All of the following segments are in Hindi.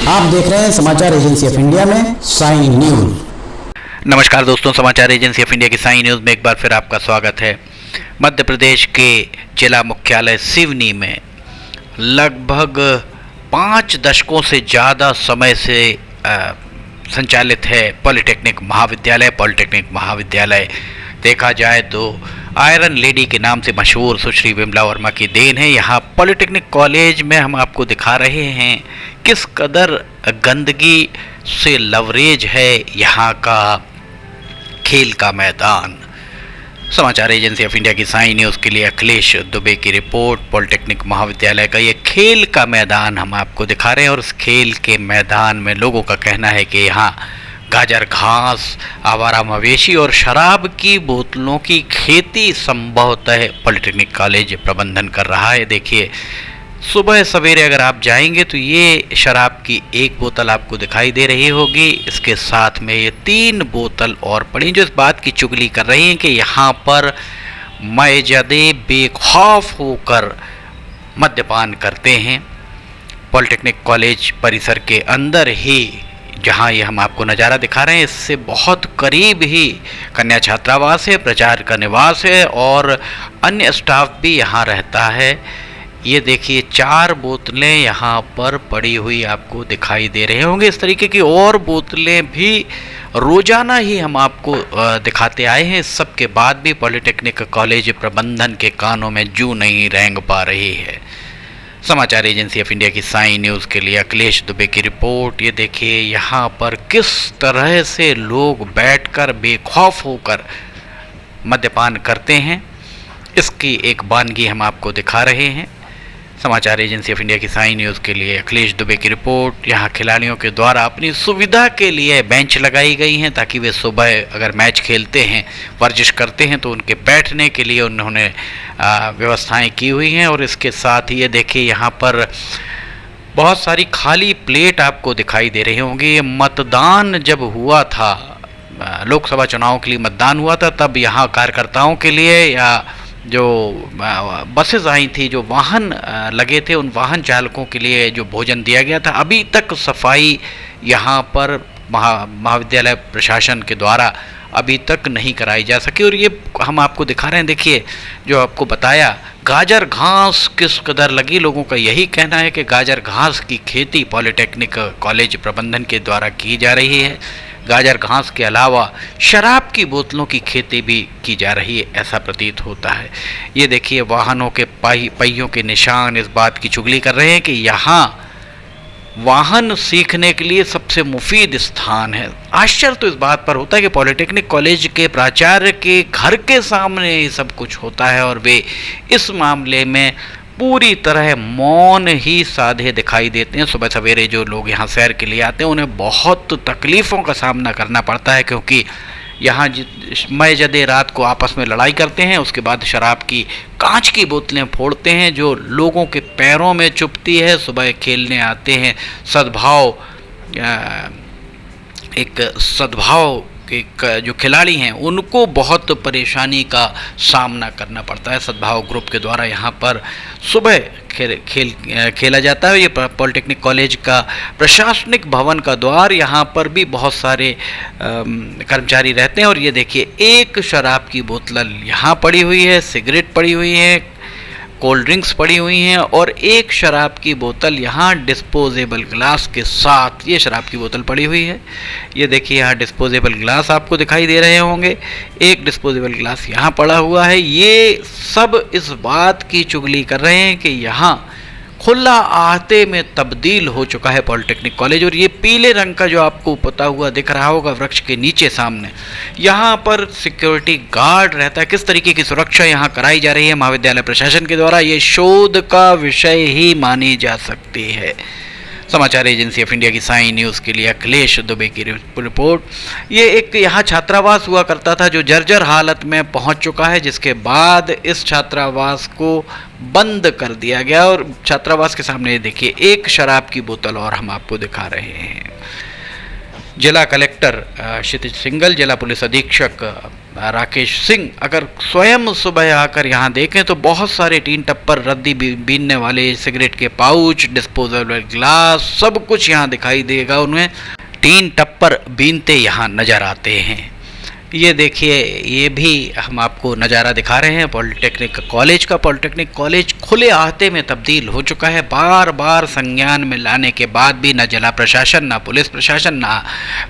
आप देख रहे हैं समाचार एजेंसी ऑफ इंडिया में साई न्यूज। नमस्कार दोस्तों, समाचार एजेंसी ऑफ इंडिया की साई न्यूज़ में एक बार फिर आपका स्वागत है। मध्य प्रदेश के जिला मुख्यालय सिवनी में लगभग 5 दशकों से ज़्यादा समय से संचालित है पॉलिटेक्निक महाविद्यालय। देखा जाए तो आयरन लेडी के नाम से मशहूर सुश्री विमला वर्मा की देन है। यहाँ पॉलिटेक्निक कॉलेज में हम आपको दिखा रहे हैं किस कदर गंदगी से लवरेज है यहाँ का खेल का मैदान। समाचार एजेंसी ऑफ इंडिया की साई न्यूज़ के लिए अखिलेश दुबे की रिपोर्ट। पॉलिटेक्निक महाविद्यालय का ये खेल का मैदान हम आपको दिखा रहे हैं और इस खेल के मैदान में लोगों का कहना है कि यहाँ गाजर घास, आवारा मवेशी और शराब की बोतलों की खेती संभवतः पॉलिटेक्निक कॉलेज प्रबंधन कर रहा है। देखिए, सुबह सवेरे अगर आप जाएंगे तो ये शराब की एक बोतल आपको दिखाई दे रही होगी, इसके साथ में ये 3 बोतल और पड़ी जो इस बात की चुगली कर रही हैं कि यहाँ पर मौजूदे बेखौफ होकर मद्यपान करते हैं। पॉलिटेक्निक कॉलेज परिसर के अंदर ही जहाँ ये हम आपको नज़ारा दिखा रहे हैं, इससे बहुत करीब ही कन्या छात्रावास है, प्राचार्य का निवास है और अन्य स्टाफ भी यहाँ रहता है। ये देखिए 4 बोतलें यहाँ पर पड़ी हुई आपको दिखाई दे रहे होंगे। इस तरीके की और बोतलें भी रोज़ाना ही हम आपको दिखाते आए हैं। इस सब के बाद भी पॉलिटेक्निक कॉलेज प्रबंधन के कानों में जूं नहीं रेंग पा रही है। समाचार एजेंसी ऑफ इंडिया की साई न्यूज़ के लिए अखिलेश दुबे की रिपोर्ट। ये देखिए यहाँ पर किस तरह से लोग बैठकर बेखौफ होकर मद्यपान करते हैं, इसकी एक वानगी हम आपको दिखा रहे हैं। समाचार एजेंसी ऑफ इंडिया की साई न्यूज़ के लिए अखिलेश दुबे की रिपोर्ट। यहाँ खिलाड़ियों के द्वारा अपनी सुविधा के लिए बेंच लगाई गई हैं ताकि वे सुबह अगर मैच खेलते हैं, वर्जिश करते हैं तो उनके बैठने के लिए उन्होंने व्यवस्थाएं की हुई हैं। और इसके साथ ही ये देखिए यहाँ पर बहुत सारी खाली प्लेट आपको दिखाई दे रही होंगी। मतदान जब हुआ था, लोकसभा चुनाव के लिए मतदान हुआ था, तब यहाँ कार्यकर्ताओं के लिए या जो बसेस आई थी, जो वाहन लगे थे, उन वाहन चालकों के लिए जो भोजन दिया गया था, अभी तक सफाई यहाँ पर महाविद्यालय प्रशासन के द्वारा अभी तक नहीं कराई जा सकी। और ये हम आपको दिखा रहे हैं, देखिए जो आपको बताया गाजर घास किस कदर लगी। लोगों का यही कहना है कि गाजर घास की खेती पॉलिटेक्निक कॉलेज प्रबंधन के द्वारा की जा रही है। गाजर घास के अलावा शराब की बोतलों की खेती भी की जा रही है, ऐसा प्रतीत होता है। ये देखिए वाहनों के पहियों के निशान इस बात की चुगली कर रहे हैं कि यहाँ वाहन सीखने के लिए सबसे मुफीद स्थान है। आश्चर्य तो इस बात पर होता है कि पॉलिटेक्निक कॉलेज के प्राचार्य के घर के सामने ये सब कुछ होता है और वे इस मामले में पूरी तरह मौन ही साधे दिखाई देते हैं। सुबह सवेरे जो लोग यहाँ सैर के लिए आते हैं उन्हें बहुत तकलीफ़ों का सामना करना पड़ता है, क्योंकि यहाँ मौजूदे रात को आपस में लड़ाई करते हैं, उसके बाद शराब की कांच की बोतलें फोड़ते हैं जो लोगों के पैरों में चुभती है। सुबह खेलने आते हैं, सद्भाव के जो खिलाड़ी हैं उनको बहुत परेशानी का सामना करना पड़ता है। सद्भाव ग्रुप के द्वारा यहाँ पर सुबह खेला जाता है। ये पॉलिटेक्निक कॉलेज का प्रशासनिक भवन का द्वार, यहाँ पर भी बहुत सारे कर्मचारी रहते हैं। और ये देखिए एक शराब की बोतल यहाँ पड़ी हुई है, सिगरेट पड़ी हुई है, कोल्ड ड्रिंक्स पड़ी हुई हैं और एक शराब की बोतल यहाँ डिस्पोजेबल ग्लास के साथ ये शराब की बोतल पड़ी हुई है। ये देखिए यहाँ डिस्पोजेबल ग्लास आपको दिखाई दे रहे होंगे, एक डिस्पोजेबल ग्लास यहाँ पड़ा हुआ है। ये सब इस बात की चुगली कर रहे हैं कि यहाँ खुला आहते में तब्दील हो चुका है पॉलिटेक्निक कॉलेज। और ये पीले रंग का जो आपको पता हुआ दिख रहा होगा वृक्ष के नीचे सामने, यहाँ पर सिक्योरिटी गार्ड रहता है। किस तरीके की सुरक्षा यहाँ कराई जा रही है महाविद्यालय प्रशासन के द्वारा, ये शोध का विषय ही मानी जा सकती है। समाचार एजेंसी ऑफ इंडिया की साई न्यूज़ के लिए अखिलेश दुबे की रिपोर्ट। ये एक यहाँ छात्रावास हुआ करता था जो जर्जर हालत में पहुँच चुका है, जिसके बाद इस छात्रावास को बंद कर दिया गया। और छात्रावास के सामने देखिए एक शराब की बोतल और हम आपको दिखा रहे हैं। जिला कलेक्टर क्षितिज सिंघल, जिला पुलिस अधीक्षक राकेश सिंह अगर स्वयं सुबह आकर यहाँ देखें तो बहुत सारे टीन टप्पर, रद्दी बीनने वाले सिगरेट के पाउच, डिस्पोजेबल ग्लास, सब कुछ यहाँ दिखाई देगा उन्हें टीन टप्पर बीनते यहाँ नज़र आते हैं। ये देखिए, ये भी हम आपको नज़ारा दिखा रहे हैं पॉलिटेक्निक कॉलेज का। पॉलिटेक्निक कॉलेज खुले आहते में तब्दील हो चुका है। बार बार संज्ञान में लाने के बाद भी न जिला प्रशासन, न पुलिस प्रशासन, न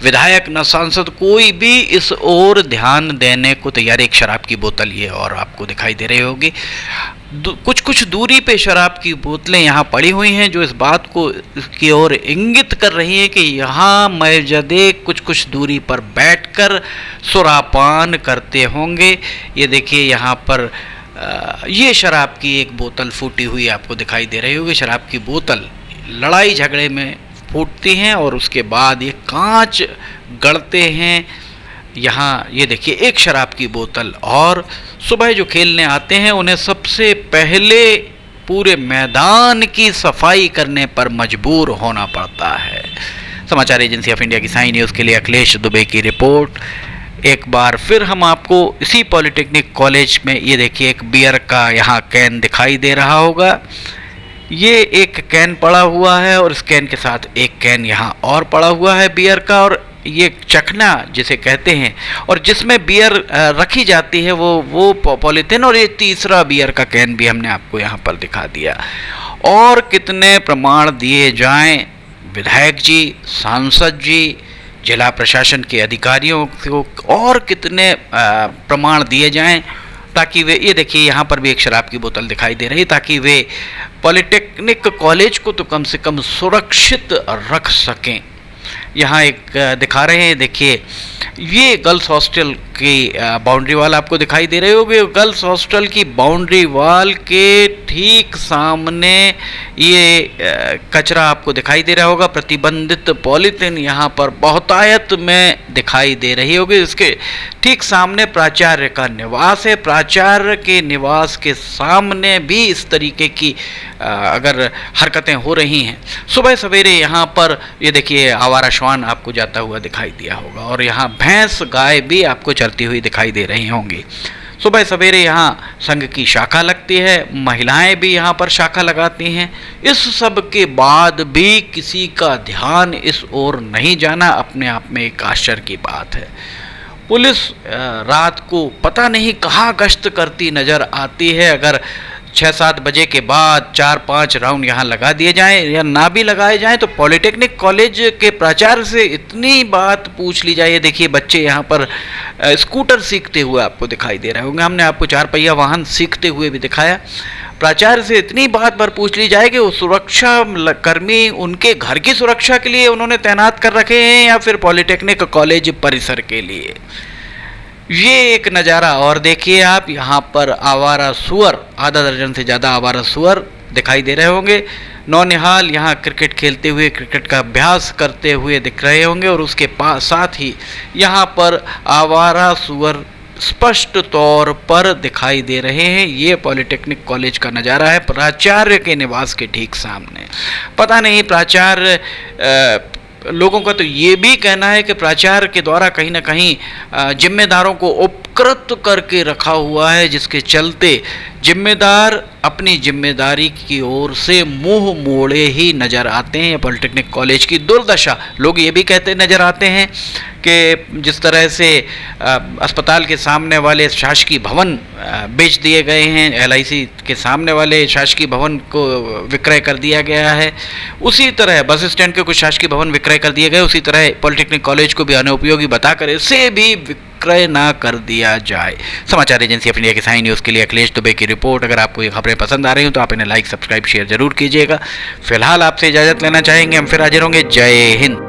विधायक, न सांसद, कोई भी इस ओर ध्यान देने को तैयार। एक शराब की बोतल ये और आपको दिखाई दे रही होगी, कुछ दूरी पे शराब की बोतलें यहाँ पड़ी हुई हैं, जो इस बात को की ओर इंगित कर रही हैं कि यहाँ मौजूदे कुछ दूरी पर बैठकर सुरापान करते होंगे। ये देखिए, यहाँ पर ये शराब की एक बोतल फूटी हुई आपको दिखाई दे रही होगी। शराब की बोतल लड़ाई झगड़े में फूटती हैं और उसके बाद ये कांच गढ़ते हैं। यहाँ ये देखिए, एक शराब की बोतल, और सुबह जो खेलने आते हैं उन्हें सबसे पहले पूरे मैदान की सफाई करने पर मजबूर होना पड़ता है। समाचार एजेंसी ऑफ इंडिया की साई न्यूज़ के लिए अखिलेश दुबे की रिपोर्ट। एक बार फिर हम आपको इसी पॉलिटेक्निक कॉलेज में, ये देखिए, एक बियर का यहाँ कैन दिखाई दे रहा होगा। ये एक कैन पड़ा हुआ है और इस कैन के साथ एक कैन यहाँ और पड़ा हुआ है बियर का, और ये चखना जिसे कहते हैं, और जिसमें बियर रखी जाती है वो पॉलीथिन, और ये तीसरा बियर का कैन भी हमने आपको यहाँ पर दिखा दिया। और कितने प्रमाण दिए जाएं विधायक जी, सांसद जी, जिला प्रशासन के अधिकारियों को, और कितने प्रमाण दिए जाएं ताकि वे, ये देखिए यहाँ पर भी एक शराब की बोतल दिखाई दे रही, ताकि वे पॉलिटेक्निक कॉलेज को तो कम से कम सुरक्षित रख सकें। यहाँ एक दिखा रहे हैं, देखिए, ये गर्ल्स हॉस्टल की बाउंड्री वाल आपको दिखाई दे रहे होंगे। गर्ल्स हॉस्टल की बाउंड्री वाल के ठीक सामने ये कचरा आपको दिखाई दे रहा होगा। प्रतिबंधित पॉलीथिन यहाँ पर बहुतायत में दिखाई दे रही होगी। इसके ठीक सामने प्राचार्य का निवास है। प्राचार्य के निवास के सामने भी इस तरीके की अगर हरकतें हो रही हैं। सुबह सवेरे यहाँ पर ये देखिए, आवारा श्वान आपको जाता हुआ दिखाई दिया होगा, और यहाँ भैंस गाय भी आपको चरती हुई दिखाई दे रही होंगी। सुबह सवेरे यहाँ संघ की शाखा लगती है, महिलाएं भी यहाँ पर शाखा लगाती हैं। इस सब के बाद भी किसी का ध्यान इस ओर नहीं जाना अपने आप में एक आश्चर्य की बात है। पुलिस रात को पता नहीं कहाँ गश्त करती नज़र आती है। अगर 6-7 बजे के बाद 4-5 राउंड यहाँ लगा दिए जाएं या ना भी लगाए जाएं तो पॉलिटेक्निक कॉलेज के प्राचार्य से इतनी बात पूछ ली जाए। देखिए, बच्चे यहाँ पर स्कूटर सीखते हुए आपको दिखाई दे रहे होंगे। हमने आपको 4 पहिया वाहन सीखते हुए भी दिखाया। प्राचार्य से इतनी बात पर पूछ ली जाए कि वो सुरक्षा कर्मी उनके घर की सुरक्षा के लिए उन्होंने तैनात कर रखे हैं या फिर पॉलिटेक्निक कॉलेज परिसर के लिए। ये एक नज़ारा और देखिए आप, यहाँ पर आवारा सुअर, आधा दर्जन से ज़्यादा आवारा सुअर दिखाई दे रहे होंगे। नौनिहाल यहाँ क्रिकेट खेलते हुए, क्रिकेट का अभ्यास करते हुए दिख रहे होंगे, और उसके साथ ही यहाँ पर आवारा सुअर स्पष्ट तौर पर दिखाई दे रहे हैं। ये पॉलिटेक्निक कॉलेज का नज़ारा है, प्राचार्य के निवास के ठीक सामने। पता नहीं प्राचार्य लोगों का तो ये भी कहना है कि प्राचार्य के द्वारा कहीं ना कहीं जिम्मेदारों को उपकृत करके रखा हुआ है, जिसके चलते जिम्मेदार अपनी जिम्मेदारी की ओर से मुंह मोड़े ही नज़र आते हैं। पॉलिटेक्निक कॉलेज की दुर्दशा लोग ये भी कहते नज़र आते हैं कि जिस तरह से अस्पताल के सामने वाले शासकीय भवन बेच दिए गए हैं, LIC के सामने वाले शासकीय भवन को विक्रय कर दिया गया है, उसी तरह बस स्टैंड के कुछ शासकीय भवन विक्रय कर दिए गए, उसी तरह पॉलिटेक्निक कॉलेज को भी अनुपयोगी बताकर इसे भी विक्रय ना कर दिया जाए। समाचार एजेंसी ऑफ इंडिया की साई न्यूज़ के लिए अखिलेश दुबे की रिपोर्ट। अगर आपको ये खबरें पसंद आ रही हो तो आप इन्हें लाइक, सब्सक्राइब, शेयर जरूर कीजिएगा। फिलहाल आपसे इजाज़त लेना चाहेंगे, हम फिर हाजिर होंगे। जय हिंद।